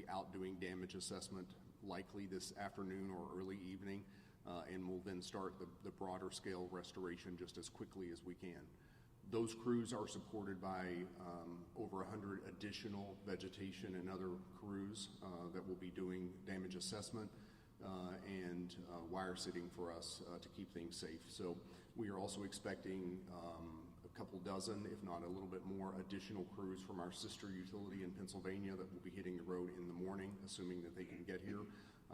be out doing damage assessment likely this afternoon or early evening, and we'll then start the broader scale restoration just as quickly as we can. Those crews are supported by over 100 additional vegetation and other crews that will be doing damage assessment and wire sitting for us to keep things safe. So we are also expecting a couple dozen, if not a little bit more, additional crews from our sister utility in Pennsylvania that will be hitting the road in the morning, assuming that they can get here,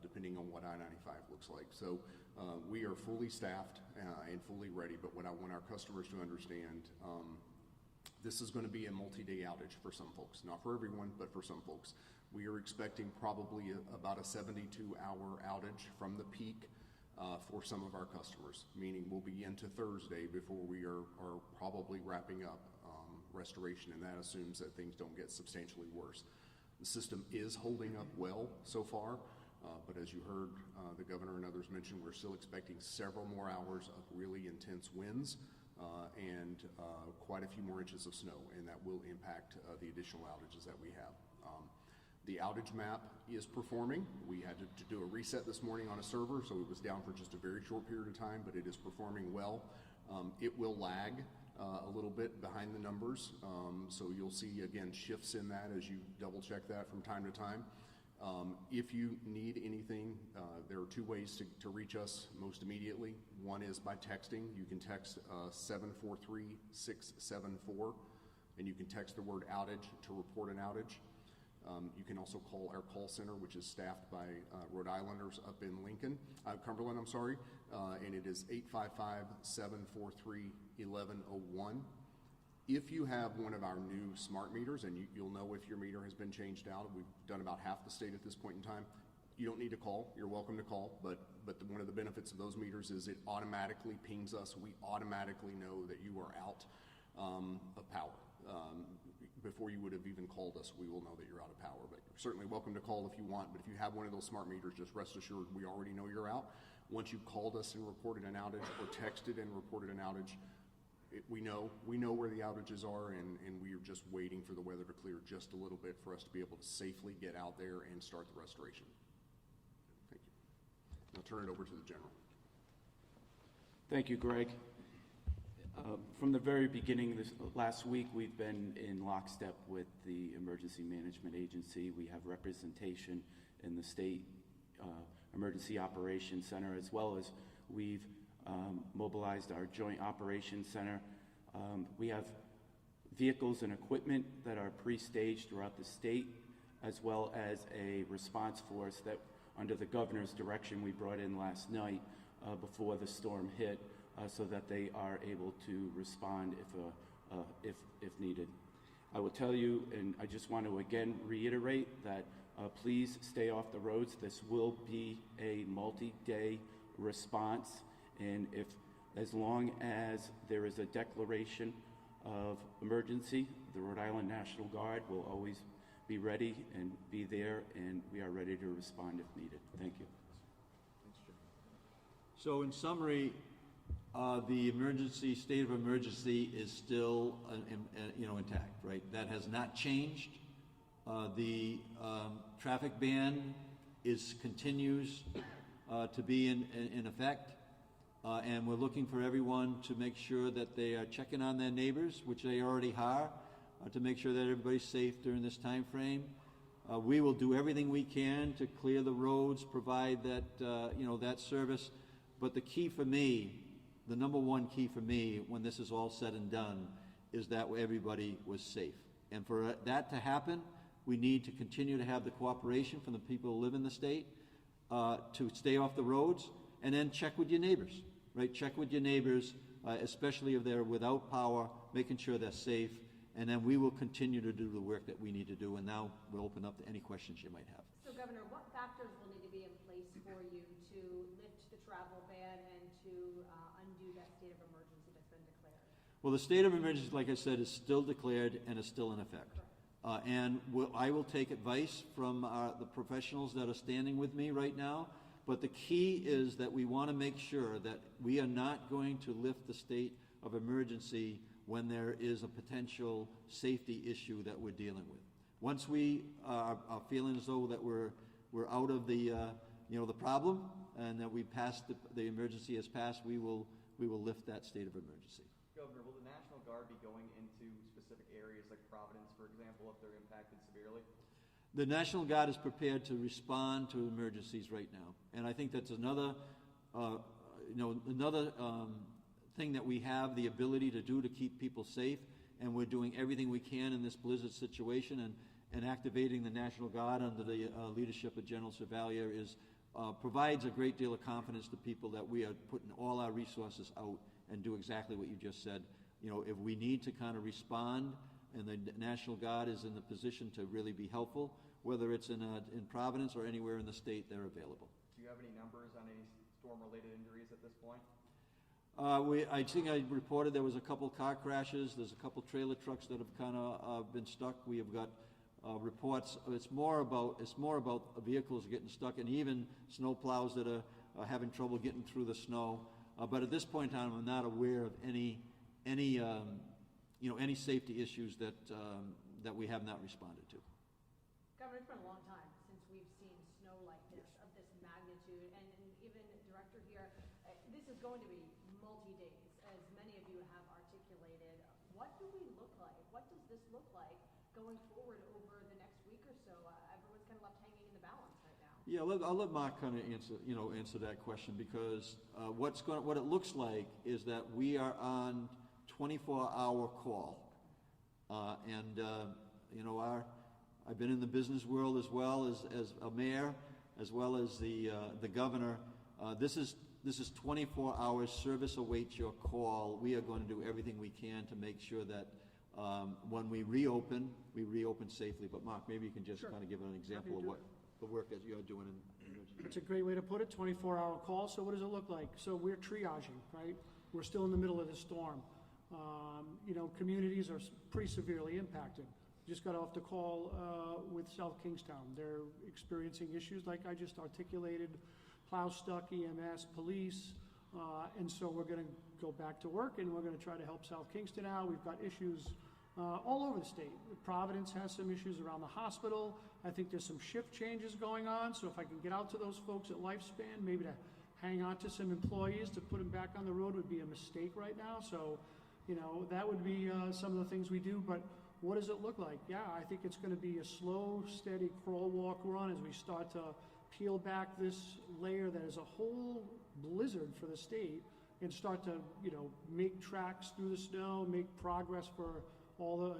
depending on what I-95 looks like. So we are fully staffed and fully ready, but what I want our customers to understand, this is going to be a multi-day outage for some folks. Not for everyone, but for some folks. We are expecting probably about a 72-hour outage from the peak for some of our customers, meaning we'll be into Thursday before we are probably wrapping up restoration, and that assumes that things don't get substantially worse. The system is holding up well so far, but as you heard the governor and others mention, we're still expecting several more hours of really intense winds and quite a few more inches of snow, and that will impact the additional outages that we have. The outage map is performing. We had to do a reset this morning on a server, so it was down for just a very short period of time, but it is performing well. It will lag a little bit behind the numbers, so you'll see, again, shifts in that as you double check that from time to time. If you need anything, there are two ways to reach us most immediately. One is by texting. You can text 743-674, and you can text the word outage to report an outage. You can also call our call center, which is staffed by Rhode Islanders up in Cumberland, and it is 855-743-1101. If you have one of our new smart meters, and you'll know if your meter has been changed out, we've done about half the state at this point in time, you don't need to call. You're welcome to call, but one of the benefits of those meters is it automatically pings us. We automatically know that you are out of power. Before you would have even called us, we will know that you're out of power. But you're certainly welcome to call if you want. But if you have one of those smart meters, just rest assured we already know you're out. Once you called us and reported an outage or texted and reported an outage, we know where the outages are, and we are just waiting for the weather to clear just a little bit for us to be able to safely get out there and start the restoration. Thank you. I'll turn it over to the general. Thank you, Greg. From the very beginning, last week, we've been in lockstep with the Emergency Management Agency. We have representation in the State Emergency Operations Center, as well as we've mobilized our Joint Operations Center. We have vehicles and equipment that are pre-staged throughout the state, as well as a response force that, under the governor's direction, we brought in last night before the storm hit, so that they are able to respond if needed. I will tell you, and I just want to again reiterate that please stay off the roads. This will be a multi-day response, and as long as there is a declaration of emergency, the Rhode Island National Guard will always be ready and be there, and we are ready to respond if needed. Thank you. Thanks, Jim. So in summary, the state of emergency is still, intact, right? That has not changed. The traffic ban continues to be in effect, and we're looking for everyone to make sure that they are checking on their neighbors, which they already are, to make sure that everybody's safe during this time frame. We will do everything we can to clear the roads, provide that that service. But the key for me, the number one key for me when this is all said and done, is that everybody was safe. And for that to happen, we need to continue to have the cooperation from the people who live in the state to stay off the roads, and then check with your neighbors, right? Check with your neighbors, especially if they're without power, making sure they're safe, and then we will continue to do the work that we need to do, and now we'll open up to any questions you might have. So, Governor, what factors will need to be in place for you to lift the travel ban and to undo that state of emergency that's been declared? Well, the state of emergency, like I said, is still declared and is still in effect. I will take advice from the professionals that are standing with me right now, but the key is that we want to make sure that we are not going to lift the state of emergency when there is a potential safety issue that we're dealing with. Once we are feeling as though that we're out of the, the problem, and that we passed, the emergency has passed, we will lift that state of emergency. Governor, will the National Guard be going into specific areas like Providence, for example, if they're impacted severely? The National Guard is prepared to respond to emergencies right now, and I think that's another, thing that we have the ability to do to keep people safe, and we're doing everything we can in this blizzard situation, and activating the National Guard under the leadership of General Cervalia provides a great deal of confidence to people that we are putting all our resources out and do exactly what you just said. If we need to kind of respond, and the National Guard is in the position to really be helpful, whether it's in Providence or anywhere in the state, they're available. Do you have any numbers on any storm-related injuries at this point? I think I reported there was a couple car crashes. There's a couple trailer trucks that have kind of been stuck. We have got reports. It's more about vehicles getting stuck, and even snow plows that are having trouble getting through the snow. But at this point in time, I'm not aware of any safety issues that we have not responded to. Governor, it's been a long time since we've seen snow like this, of this magnitude, and even Director here, this is going to be multi-days, as many of you have articulated. What do we look like? What does this look like going forward over the next week or so? Everyone's kind of left hanging in the balance right now. Yeah, I'll let Mark kind of answer that question, because what it looks like is that we are on 24-hour call, I've been in the business world as well as a mayor, as well as the governor. This is 24 hours. Service awaits your call. We are going to do everything we can to make sure that when we reopen safely. But Mark, maybe you can just kind of give an example of what the work that you're doing in emergency. That's a great way to put it, 24-hour call. So what does it look like? So we're triaging, right? We're still in the middle of the storm. Communities are pretty severely impacted. Just got off the call with South Kingstown. They're experiencing issues like I just articulated, plow stuck, EMS, police, and so we're going to go back to work, and we're going to try to help South Kingston out. We've got issues all over the state. Providence has some issues around the hospital. I think there's some shift changes going on, so if I can get out to those folks at Lifespan, maybe to hang on to some employees to put them back on the road would be a mistake right now. So, that would be some of the things we do, but what does it look like? Yeah, I think it's going to be a slow, steady crawl, walk, run as we start to peel back this layer that is a whole blizzard for the state and start to, make tracks through the snow, make progress for all the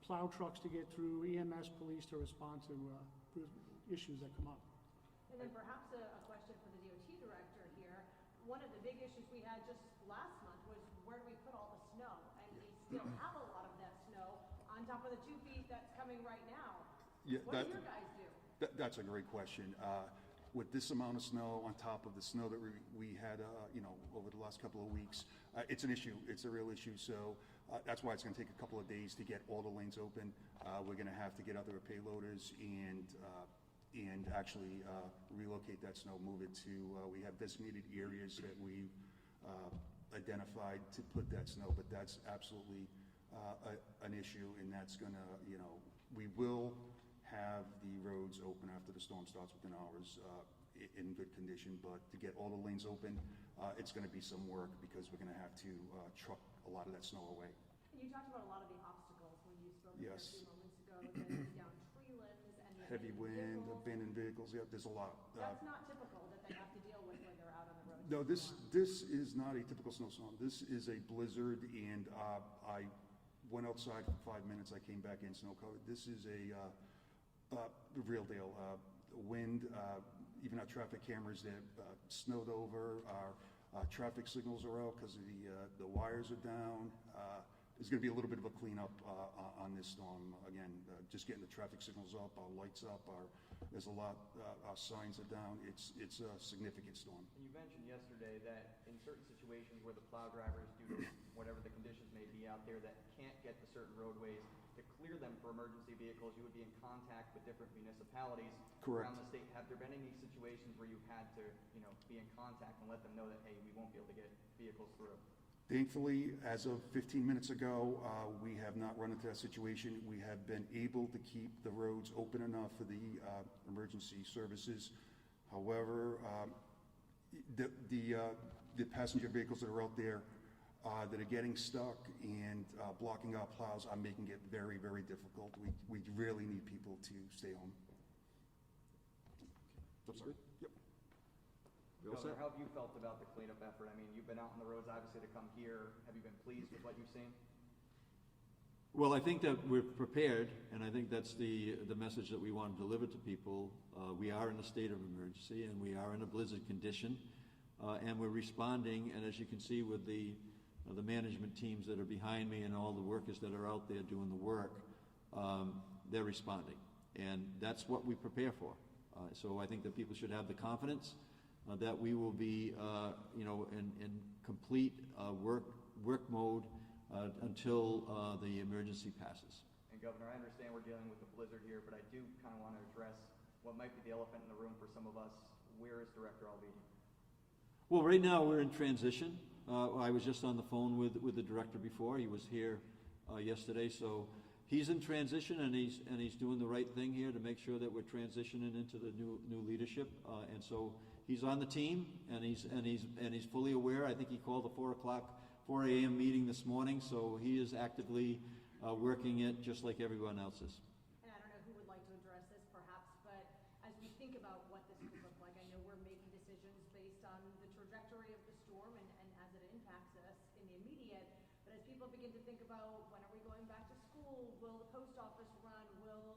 plow trucks to get through, EMS, police to respond to issues that come up. And then perhaps a question for the DOT director here. One of the big issues we had just last month was where do we put all the snow? And we still have a lot of that snow on top of the 2 feet that's coming right now. Yeah, what do your guys do? That's a great question. With this amount of snow on top of the snow that we had, over the last couple of weeks, it's an issue. It's a real issue. So that's why it's going to take a couple of days to get all the lanes open. We're going to have to get other payloaders and actually relocate that snow, move it to. We have designated areas that we've identified to put that snow, but that's absolutely an issue, and that's going to, we will have the roads open after the storm starts within hours in good condition, but to get all the lanes open, it's going to be some work because we're going to have to truck a lot of that snow away. And you talked about a lot of the obstacles when you spoke Yes. a few moments ago, getting down tree limbs and Heavy wind, vehicles. abandoned vehicles, yeah, there's a lot. That's not typical that they have to deal with when they're out on the road. No, this is not a typical snowstorm. This is a blizzard, and I went outside for 5 minutes. I came back in snow covered. This is a real deal. Wind, even our traffic cameras that snowed over. Our traffic signals are out because the wires are down. There's going to be a little bit of a cleanup on this storm. Again, just getting the traffic signals up, our lights up. There's a lot. Our signs are down. It's a significant storm. And you mentioned yesterday that in certain situations where the plow drivers, due to whatever the conditions may be out there, that can't get to certain roadways, to clear them for emergency vehicles, you would be in contact with different municipalities Correct. around the state. Have there been any situations where you had to, be in contact and let them know that, hey, we won't be able to get vehicles through? Thankfully, as of 15 minutes ago, we have not run into that situation. We have been able to keep the roads open enough for the emergency services. However, the passenger vehicles that are out there that are getting stuck and blocking our plows are making it very, very difficult. We really need people to stay home. I'm sorry? Yep. Governor, how have you felt about the cleanup effort? I mean, you've been out on the roads, obviously, to come here. Have you been pleased with what you've seen? Well, I think that we're prepared, and I think that's the message that we want to deliver to people. We are in a state of emergency, and we are in a blizzard condition, and we're responding. And as you can see with the management teams that are behind me and all the workers that are out there doing the work, they're responding, and that's what we prepare for. So I think that people should have the confidence that we will be, in complete work mode until the emergency passes. And Governor, I understand we're dealing with the blizzard here, but I do kind of want to address what might be the elephant in the room for some of us. Where is Director Alvini? Well, right now we're in transition. I was just on the phone with the director before. He was here yesterday, so he's in transition, and he's doing the right thing here to make sure that we're transitioning into the new leadership. And so he's on the team, and he's fully aware. I think he called the 4 a.m. meeting this morning, so he is actively working it just like everyone else is. And I don't know who would like to address this perhaps, but as we think about what this could look like, I know we're making decisions based on the trajectory of the storm and as it impacts us in the immediate, but as people begin to think about when are we going back to school, will the post office run, will,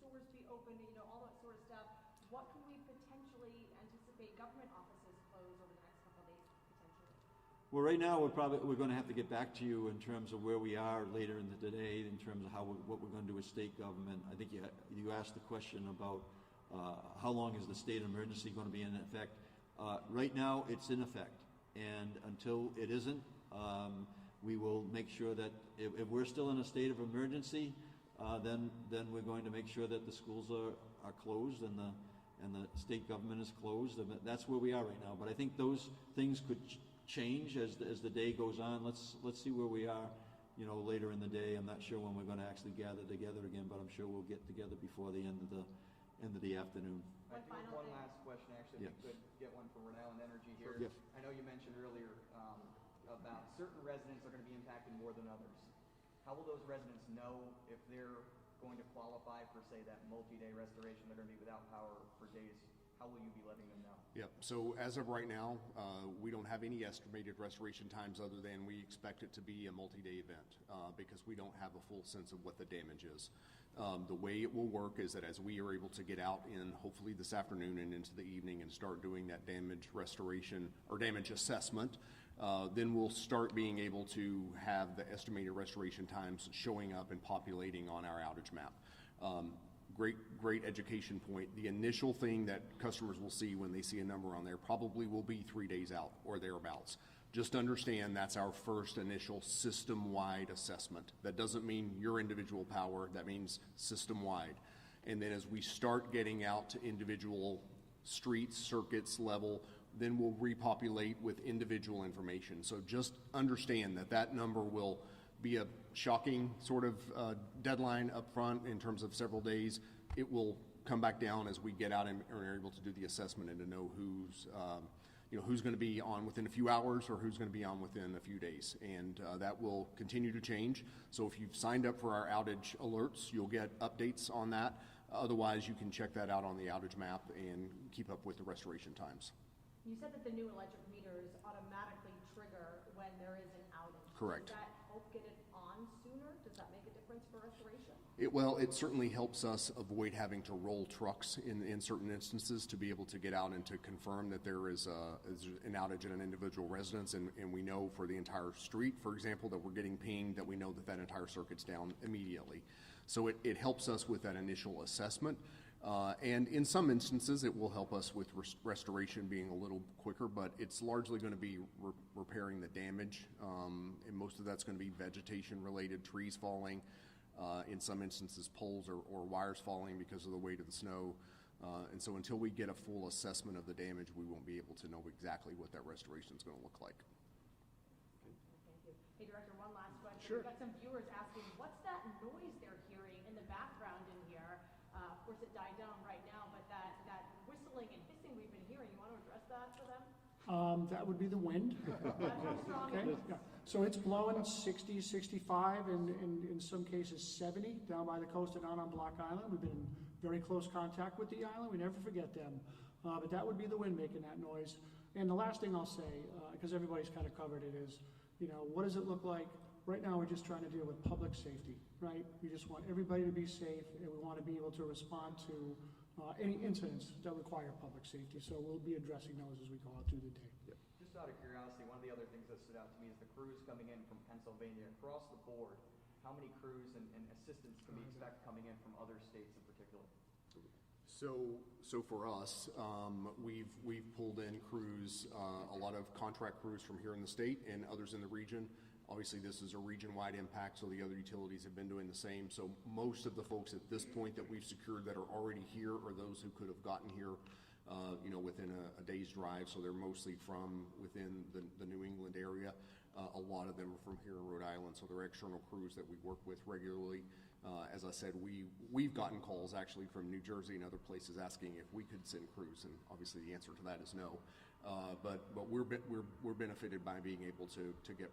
stores be open, all that sort of stuff, what can we potentially anticipate government offices close over the next couple of days potentially? Well, right now we're going to have to get back to you in terms of where we are later in the day, in terms of what we're going to do with state government. I think you asked the question about how long is the state of emergency going to be in effect. Right now, it's in effect, and until it isn't, we will make sure that if we're still in a state of emergency, then we're going to make sure that the schools are closed and the state government is closed. And that's where we are right now. But I think those things could change as the day goes on. Let's see where we are, later in the day. I'm not sure when we're going to actually gather together again, but I'm sure we'll get together before the end of the afternoon. I do have one last question, actually, if we could get one from Rhode Island Energy here. Yes. I know you mentioned earlier about certain residents are going to be impacted more than others. How will those residents know if they're going to qualify for, say, that multi-day restoration? They're going to be without power for days. How will you be letting them know? Yep. So as of right now, we don't have any estimated restoration times other than we expect it to be a multi-day event because we don't have a full sense of what the damage is. The way it will work is that as we are able to get out in hopefully this afternoon and into the evening and start doing that damage restoration or damage assessment, then we'll start being able to have the estimated restoration times showing up and populating on our outage map. Great education point. The initial thing that customers will see when they see a number on there probably will be 3 days out or thereabouts. Just understand that's our first initial system-wide assessment. That doesn't mean your individual power, that means system-wide. And then as we start getting out to individual streets, circuits level, then we'll repopulate with individual information. So just understand that number will be a shocking sort of deadline up front in terms of several days. It will come back down as we get out and are able to do the assessment and to know who's going to be on within a few hours or who's going to be on within a few days. And that will continue to change. So if you've signed up for our outage alerts, you'll get updates on that. Otherwise, you can check that out on the outage map and keep up with the restoration times. You said that the new electric meters automatically trigger when there is an outage. Correct. Does that help get it on sooner? Does that make a difference for restoration? It certainly helps us avoid having to roll trucks in certain instances to be able to get out and to confirm that there is an outage in an individual residence, and we know for the entire street, for example, that we're getting pinged, that we know that entire circuit's down immediately. So it helps us with that initial assessment. And in some instances, it will help us with restoration being a little quicker, but it's largely going to be repairing the damage. And most of that's going to be vegetation-related, trees falling, in some instances poles or wires falling because of the weight of the snow. And so until we get a full assessment of the damage, we won't be able to know exactly what that restoration is going to look like. Okay. Sure. We've got some viewers asking, what's that noise they're hearing in the background in here? Of course, it died down right now, but that whistling and hissing we've been hearing, you want to address that for them? That would be the wind. That's how strong Okay, it is. yeah. So it's blowing 60, 65, and in some cases 70 down by the coast and out on Block Island. We've been in very close contact with the island. We never forget them. But that would be the wind making that noise. And the last thing I'll say, because everybody's kind of covered it, is, what does it look like? Right now, we're just trying to deal with public safety, right? We just want everybody to be safe, and we want to be able to respond to any incidents that require public safety. So we'll be addressing those as we go out through the day. Just out of curiosity, one of the other things that stood out to me is the crews coming in from Pennsylvania across the board. How many crews and assistants can we expect coming in from other states in particular? So for us, we've pulled in crews, a lot of contract crews from here in the state and others in the region. Obviously, this is a region-wide impact, so the other utilities have been doing the same. So most of the folks at this point that we've secured that are already here are those who could have gotten here, within a day's drive. So they're mostly from within the New England area. A lot of them are from here in Rhode Island, so they're external crews that we work with regularly. As I said, we've gotten calls actually from New Jersey and other places asking if we could send crews, and obviously the answer to that is no. But we're benefited by being able to get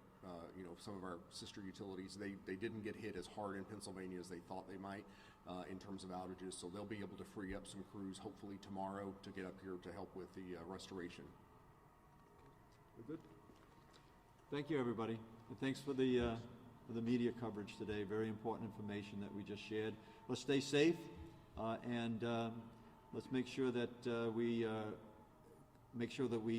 some of our sister utilities. They didn't get hit as hard in Pennsylvania as they thought they might in terms of outages, so they'll be able to free up some crews hopefully tomorrow to get up here to help with the restoration. We're good. Thank you, everybody, and thanks for the media coverage today. Very important information that we just shared. Let's stay safe, and let's make sure that we